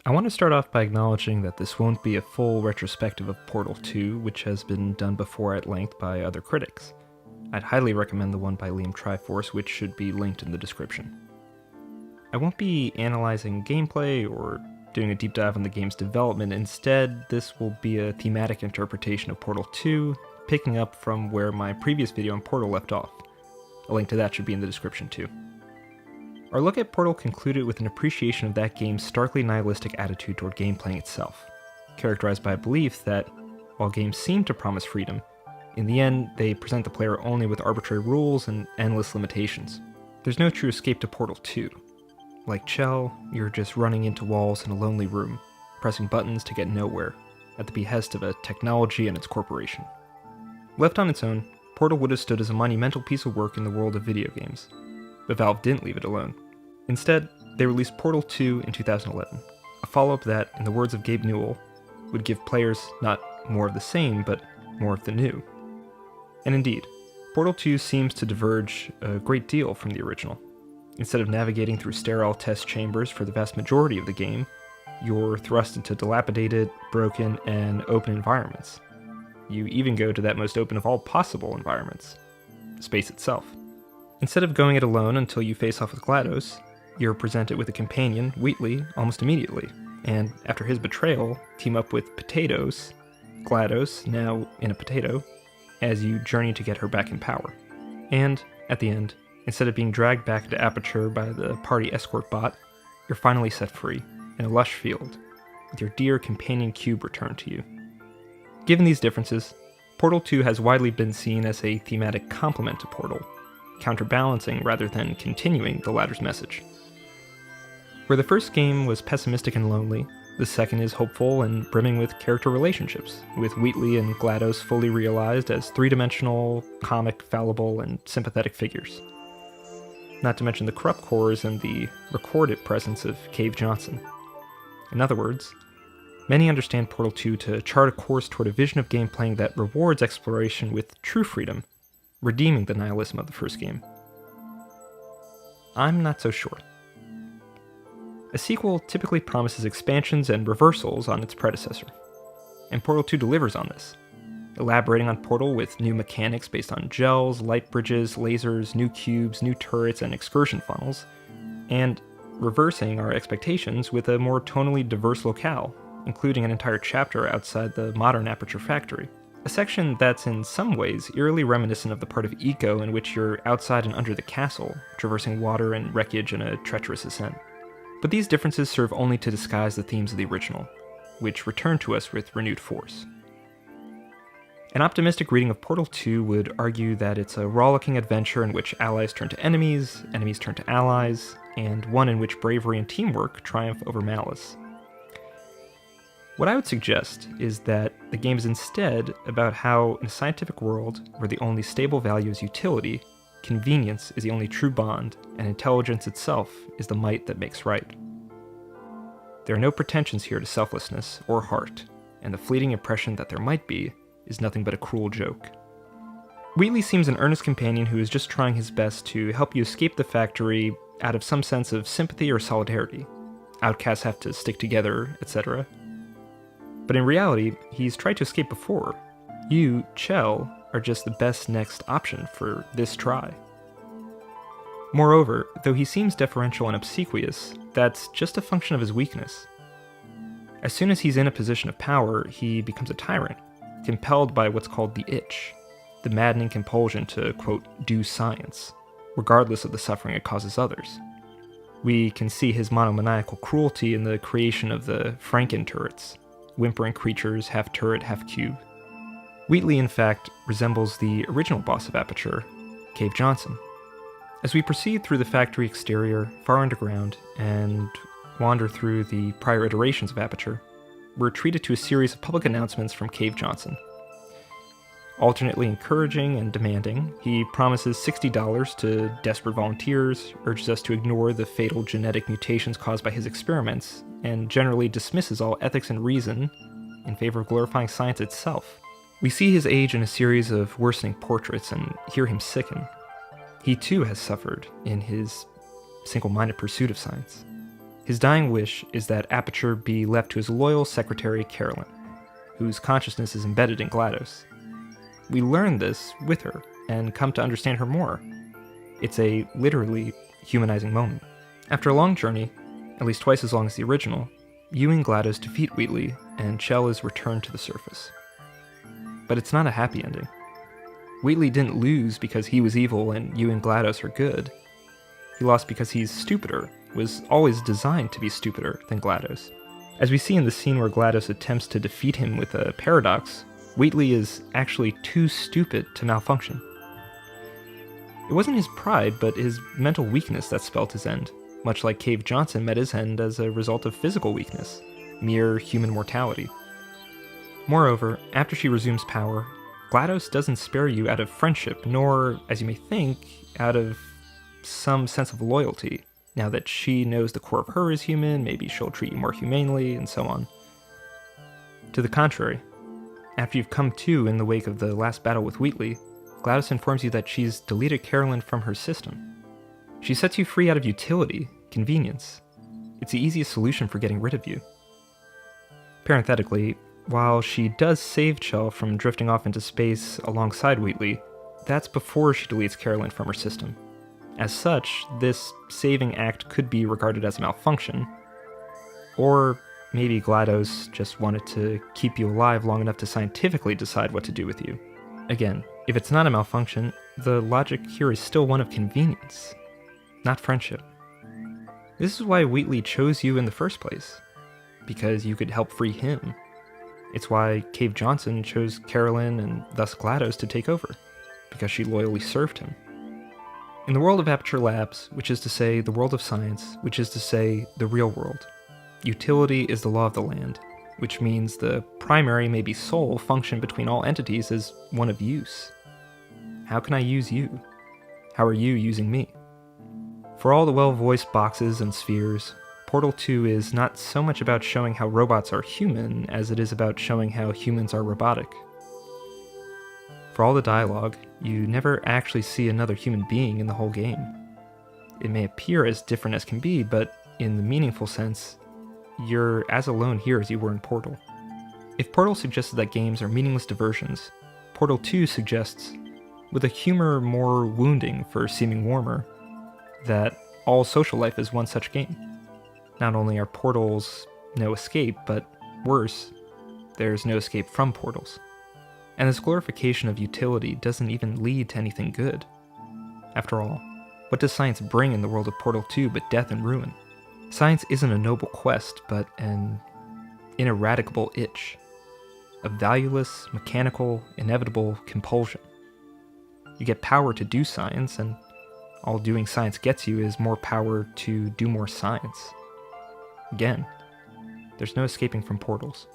I want to start off by acknowledging that this won't be a full retrospective of Portal 2, which has been done before at length by other critics. I'd highly recommend the one by Liam Triforce, which should be linked in the description. I won't be analyzing gameplay or doing a deep dive on the game's development. Instead, this will be a thematic interpretation of Portal 2, picking up from where my previous video on Portal left off. A link to that should be in the description too. Our look at Portal concluded with an appreciation of that game's starkly nihilistic attitude toward game playing itself, characterized by a belief that, while games seem to promise freedom, in the end they present the player only with arbitrary rules and endless limitations. There's no true escape to Portal 2. Like Chell, you're just running into walls in a lonely room, pressing buttons to get nowhere, at the behest of a technology and its corporation. Left on its own, Portal would have stood as a monumental piece of work in the world of video games. But Valve didn't leave it alone. Instead, they released Portal 2 in 2011, a follow-up that, in the words of Gabe Newell, would give players not more of the same, but more of the new. And indeed, Portal 2 seems to diverge a great deal from the original. Instead of navigating through sterile test chambers for the vast majority of the game, you're thrust into dilapidated, broken, and open environments. You even go to that most open of all possible environments, space itself. Instead of going it alone until you face off with GLaDOS, you're presented with a companion, Wheatley, almost immediately, and after his betrayal, team up with Potatoes, GLaDOS, now in a potato, as you journey to get her back in power. And, at the end, instead of being dragged back into Aperture by the party escort bot, you're finally set free, in a lush field, with your dear companion cube returned to you. Given these differences, Portal 2 has widely been seen as a thematic complement to Portal, counterbalancing rather than continuing the latter's message. Where the first game was pessimistic and lonely, the second is hopeful and brimming with character relationships, with Wheatley and GLaDOS fully realized as three-dimensional, comic, fallible, and sympathetic figures. Not to mention the corrupt cores and the recorded presence of Cave Johnson. In other words, many understand Portal 2 to chart a course toward a vision of game playing that rewards exploration with true freedom, redeeming the nihilism of the first game. I'm not so sure. A sequel typically promises expansions and reversals on its predecessor, and Portal 2 delivers on this, elaborating on Portal with new mechanics based on gels, light bridges, lasers, new cubes, new turrets, and excursion funnels, and reversing our expectations with a more tonally diverse locale, including an entire chapter outside the modern Aperture factory. A section that's in some ways eerily reminiscent of the part of Eco in which you're outside and under the castle, traversing water and wreckage in a treacherous ascent. But these differences serve only to disguise the themes of the original, which return to us with renewed force. An optimistic reading of Portal 2 would argue that it's a rollicking adventure in which allies turn to enemies, enemies turn to allies, and one in which bravery and teamwork triumph over malice. What I would suggest is that the game is instead about how, in a scientific world where the only stable value is utility, convenience is the only true bond, and intelligence itself is the might that makes right. There are no pretensions here to selflessness or heart, and the fleeting impression that there might be is nothing but a cruel joke. Wheatley seems an earnest companion who is just trying his best to help you escape the factory out of some sense of sympathy or solidarity. Outcasts have to stick together, etc. But in reality, he's tried to escape before. You, Chell, are just the best next option for this try. Moreover, though he seems deferential and obsequious, that's just a function of his weakness. As soon as he's in a position of power, he becomes a tyrant, compelled by what's called the itch, the maddening compulsion to, quote, do science, regardless of the suffering it causes others. We can see his monomaniacal cruelty in the creation of the Franken turrets, whimpering creatures, half turret, half cube. Wheatley, in fact, resembles the original boss of Aperture, Cave Johnson. As we proceed through the factory exterior, far underground, and wander through the prior iterations of Aperture, we're treated to a series of public announcements from Cave Johnson. Alternately encouraging and demanding, he promises $60 to desperate volunteers, urges us to ignore the fatal genetic mutations caused by his experiments, and generally dismisses all ethics and reason in favor of glorifying science itself. We see his age in a series of worsening portraits and hear him sicken. He too has suffered in his single-minded pursuit of science. His dying wish is that Aperture be left to his loyal secretary, Carolyn, whose consciousness is embedded in GLaDOS. We learn this with her, and come to understand her more. It's a literally humanizing moment. After a long journey, at least twice as long as the original, you and GLaDOS defeat Wheatley, and Chell is returned to the surface. But it's not a happy ending. Wheatley didn't lose because he was evil and you and GLaDOS are good. He lost because he's stupider, was always designed to be stupider than GLaDOS. As we see in the scene where GLaDOS attempts to defeat him with a paradox, Wheatley is actually too stupid to malfunction. It wasn't his pride, but his mental weakness that spelled his end, much like Cave Johnson met his end as a result of physical weakness, mere human mortality. Moreover, after she resumes power, GLaDOS doesn't spare you out of friendship, nor, as you may think, out of some sense of loyalty. Now that she knows the core of her is human, maybe she'll treat you more humanely, and so on. To the contrary, after you've come to in the wake of the last battle with Wheatley, GLaDOS informs you that she's deleted Carolyn from her system. She sets you free out of utility, convenience. It's the easiest solution for getting rid of you. Parenthetically, while she does save Chell from drifting off into space alongside Wheatley, that's before she deletes Carolyn from her system. As such, this saving act could be regarded as a malfunction, or maybe GLaDOS just wanted to keep you alive long enough to scientifically decide what to do with you. Again, if it's not a malfunction, the logic here is still one of convenience, not friendship. This is why Wheatley chose you in the first place, because you could help free him. It's why Cave Johnson chose Carolyn and thus GLaDOS to take over, because she loyally served him. In the world of Aperture Labs, which is to say the world of science, which is to say the real world, utility is the law of the land, which means the primary, maybe sole, function between all entities is one of use. How can I use you? How are you using me? For all the well-voiced boxes and spheres, Portal 2 is not so much about showing how robots are human as it is about showing how humans are robotic. For all the dialogue, you never actually see another human being in the whole game. It may appear as different as can be, but in the meaningful sense, you're as alone here as you were in Portal. If Portal suggested that games are meaningless diversions, Portal 2 suggests, with a humor more wounding for seeming warmer, that all social life is one such game. Not only are portals no escape, but worse, there's no escape from portals. And this glorification of utility doesn't even lead to anything good. After all, what does science bring in the world of Portal 2 but death and ruin? Science isn't a noble quest, but an ineradicable itch. A valueless, mechanical, inevitable compulsion. You get power to do science, and all doing science gets you is more power to do more science. Again, there's no escaping from portals.